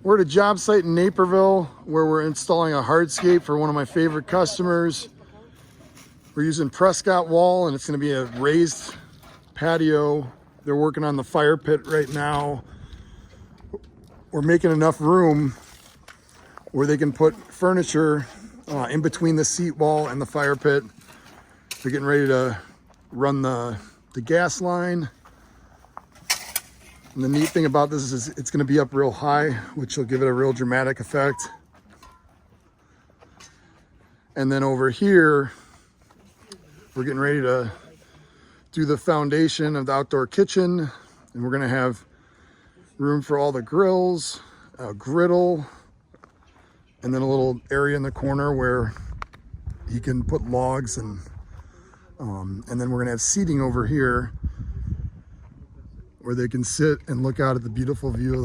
We're at a job site in Naperville where we're installing a hardscape for one of my favorite customers. We're using Prescott wall, and it's going to be a raised patio. They're working on the fire pit right now. We're making enough room where they can put furniture in between the seat wall and the fire pit. They're getting ready to run the gas line. And the neat thing about this is it's going to be up real high, which will give it a real dramatic effect. And then over here, we're getting ready to do the foundation of the outdoor kitchen. And we're going to have room for all the grills, a griddle, and then a little area in the corner where he can put logs and then we're going to have seating over here where they can sit and look out at the beautiful view of